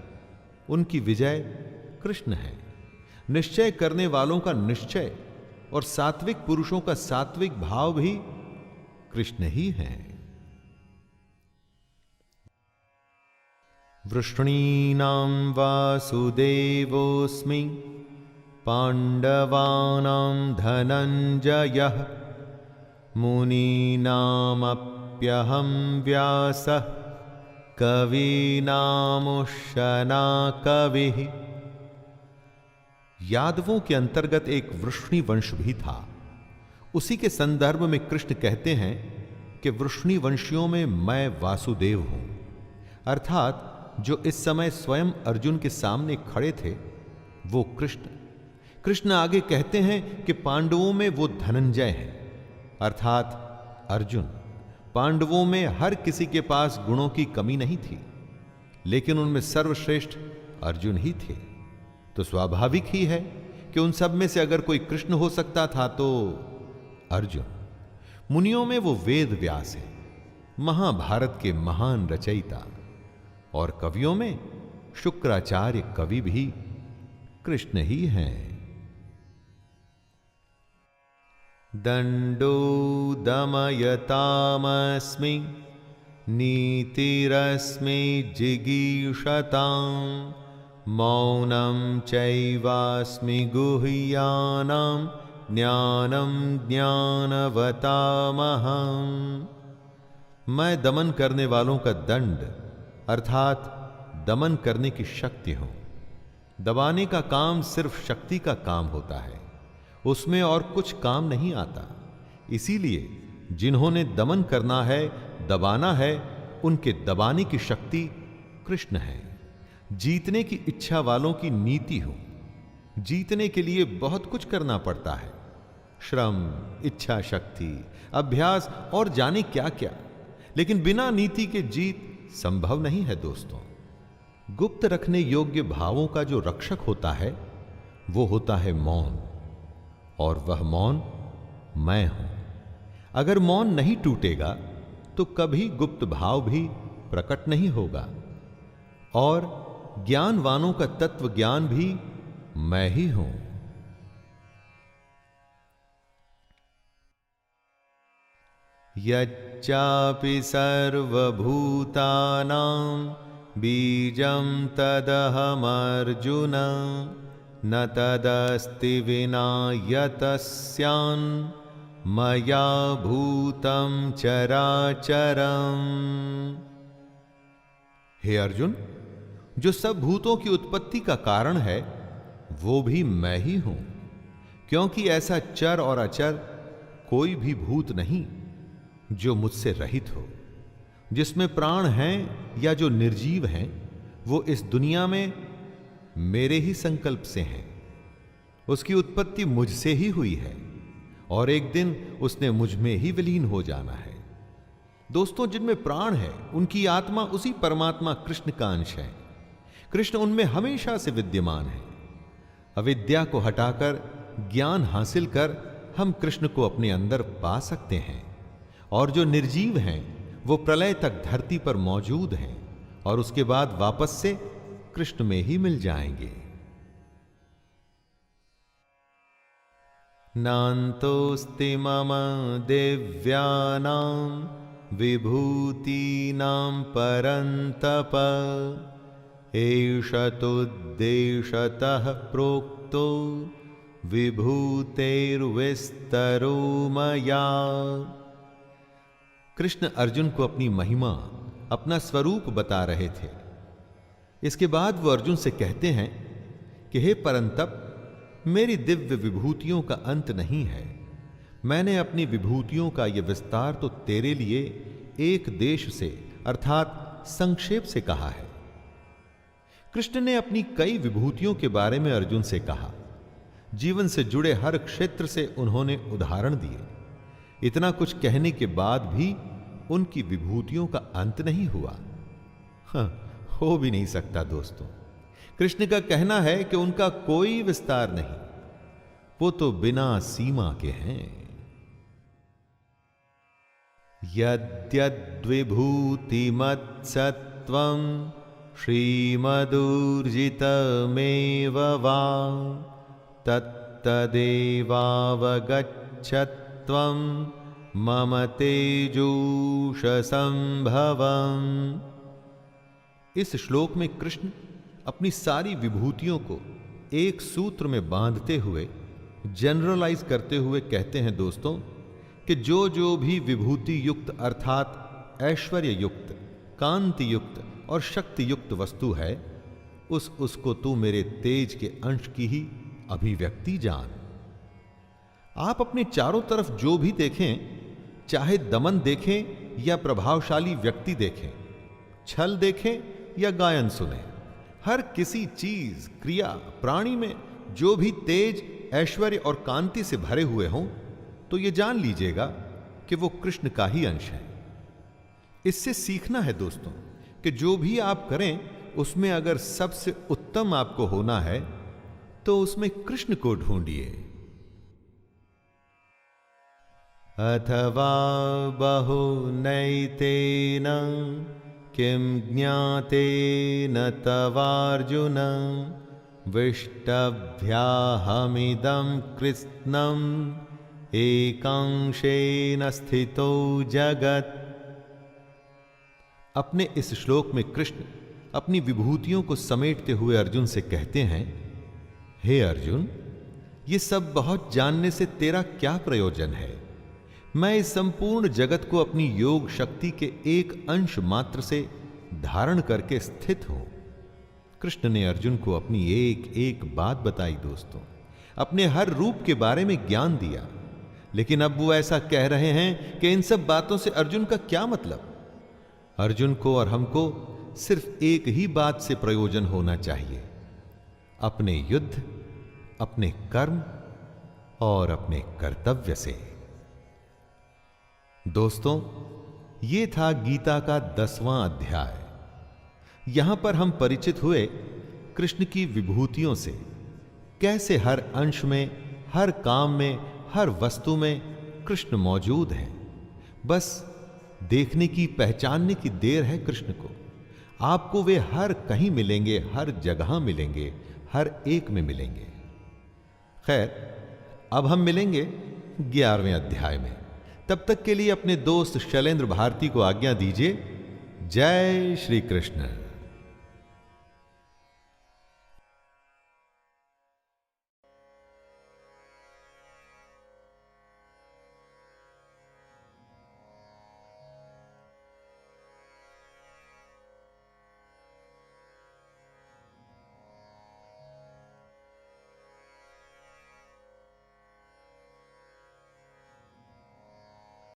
उनकी विजय कृष्ण है। निश्चय करने वालों का निश्चय और सात्विक पुरुषों का सात्विक भाव भी कृष्ण ही है। वृष्णीनां वासुदेवोऽस्मि पाण्डवानां धनञ्जयः मुनीनामप्यहं व्यासः कवीनामुशना कविः। यादवों के अंतर्गत एक वृष्णि वंश भी था। उसी के संदर्भ में कृष्ण कहते हैं कि वृष्णि वंशियों में मैं वासुदेव हूं, अर्थात जो इस समय स्वयं अर्जुन के सामने खड़े थे वो कृष्ण। कृष्ण आगे कहते हैं कि पांडवों में वो धनंजय हैं, अर्थात अर्जुन। पांडवों में हर किसी के पास गुणों की कमी नहीं थी, लेकिन उनमें सर्वश्रेष्ठ अर्जुन ही थे। तो स्वाभाविक ही है कि उन सब में से अगर कोई कृष्ण हो सकता था तो अर्जुन। मुनियों में वो वेद व्यास है, महाभारत के महान रचयिता, और कवियों में शुक्राचार्य कवि भी कृष्ण ही हैं। दंडो दमयतामस्मि नीतिरस्मि जिगीषतां मौनं चैवास्मि गुह्यानां ज्ञानं ज्ञानवतामहम्। मैं दमन करने वालों का दंड अर्थात दमन करने की शक्ति हूं। दबाने का काम सिर्फ शक्ति का काम होता है, उसमें और कुछ काम नहीं आता। इसीलिए जिन्होंने दमन करना है, दबाना है, उनके दबाने की शक्ति कृष्ण है। जीतने की इच्छा वालों की नीति हो। जीतने के लिए बहुत कुछ करना पड़ता है, श्रम, इच्छा शक्ति, अभ्यास और जाने क्या क्या, लेकिन बिना नीति के जीत संभव नहीं है दोस्तों। गुप्त रखने योग्य भावों का जो रक्षक होता है वो होता है मौन, और वह मौन मैं हूं। अगर मौन नहीं टूटेगा तो कभी गुप्त भाव भी प्रकट नहीं होगा, और ज्ञानवानों का तत्व ज्ञान भी मैं ही हूं। यच्चापि सर्वभूतानां बीजं तदहमर्जुन न तदस्ति विना यतस्यान् मया भूतं चराचरम्। हे अर्जुन, जो सब भूतों की उत्पत्ति का कारण है वो भी मैं ही हूं, क्योंकि ऐसा चर और अचर कोई भी भूत नहीं जो मुझसे रहित हो। जिसमें प्राण हैं या जो निर्जीव हैं वो इस दुनिया में मेरे ही संकल्प से हैं। उसकी उत्पत्ति मुझसे ही हुई है और एक दिन उसने मुझ में ही विलीन हो जाना है। दोस्तों, जिनमें प्राण है उनकी आत्मा उसी परमात्मा कृष्ण का अंश है। कृष्ण उनमें हमेशा से विद्यमान है। अविद्या को हटाकर ज्ञान हासिल कर हम कृष्ण को अपने अंदर पा सकते हैं, और जो निर्जीव हैं वो प्रलय तक धरती पर मौजूद हैं और उसके बाद वापस से कृष्ण में ही मिल जाएंगे। नान्तोऽस्ति मम दिव्यानां विभूतीनां परन्तप एष तुद्देशतः प्रोक्तो विभूतेर्विस्तरो मया। कृष्ण अर्जुन को अपनी महिमा, अपना स्वरूप बता रहे थे। इसके बाद वो अर्जुन से कहते हैं कि हे परंतप, मेरी दिव्य विभूतियों का अंत नहीं है। मैंने अपनी विभूतियों का यह विस्तार तो तेरे लिए एक देश से अर्थात संक्षेप से कहा है। कृष्ण ने अपनी कई विभूतियों के बारे में अर्जुन से कहा। जीवन से जुड़े हर क्षेत्र से उन्होंने उदाहरण दिए। इतना कुछ कहने के बाद भी उनकी विभूतियों का अंत नहीं हुआ। हो भी नहीं सकता दोस्तों। कृष्ण का कहना है कि उनका कोई विस्तार नहीं, वो तो बिना सीमा के हैं। यद्यद्विभूतिमत्सत्त्वं श्रीमदूर्जितमेव वा तत्तदेवावगच्छत्वं मम तेजूषसंभवम्। इस श्लोक में कृष्ण अपनी सारी विभूतियों को एक सूत्र में बांधते हुए, जनरलाइज करते हुए कहते हैं दोस्तों कि जो जो भी विभूति युक्त अर्थात ऐश्वर्य युक्त, कांति युक्त और शक्ति युक्त वस्तु है, उसको तू मेरे तेज के अंश की ही अभिव्यक्ति जान। आप अपने चारों तरफ जो भी देखें, चाहे दमन देखें या प्रभावशाली व्यक्ति देखें, छल देखें या गायन सुने, हर किसी चीज, क्रिया, प्राणी में जो भी तेज, ऐश्वर्य और कांति से भरे हुए हों, तो ये जान लीजिएगा कि वो कृष्ण का ही अंश है। इससे सीखना है दोस्तों कि जो भी आप करें उसमें अगर सबसे उत्तम आपको होना है तो उसमें कृष्ण को ढूंढिए। अथवा बहुनैतेन किं ज्ञातेन तवार्जुन विष्टभ्याहमिदं कृत्स्नम् एकांशेन स्थितो जगत्। अपने इस श्लोक में कृष्ण अपनी विभूतियों को समेटते हुए अर्जुन से कहते हैं, हे अर्जुन, ये सब बहुत जानने से तेरा क्या प्रयोजन है? मैं इस संपूर्ण जगत को अपनी योग शक्ति के एक अंश मात्र से धारण करके स्थित हूं। कृष्ण ने अर्जुन को अपनी एक एक बात बताई दोस्तों, अपने हर रूप के बारे में ज्ञान दिया। लेकिन अब वो ऐसा कह रहे हैं कि इन सब बातों से अर्जुन का क्या मतलब? अर्जुन को और हमको सिर्फ एक ही बात से प्रयोजन होना चाहिए, अपने युद्ध, अपने कर्म और अपने कर्तव्य से। दोस्तों, ये था गीता का 10वां अध्याय। यहां पर हम परिचित हुए कृष्ण की विभूतियों से, कैसे हर अंश में, हर काम में, हर वस्तु में कृष्ण मौजूद हैं। बस देखने की, पहचानने की देर है कृष्ण को। आपको वे हर कहीं मिलेंगे, हर जगह मिलेंगे, हर एक में मिलेंगे। खैर, अब हम मिलेंगे 11वें अध्याय में। तब तक के लिए अपने दोस्त शैलेंद्र भारती को आज्ञा दीजिए। जय श्री कृष्ण।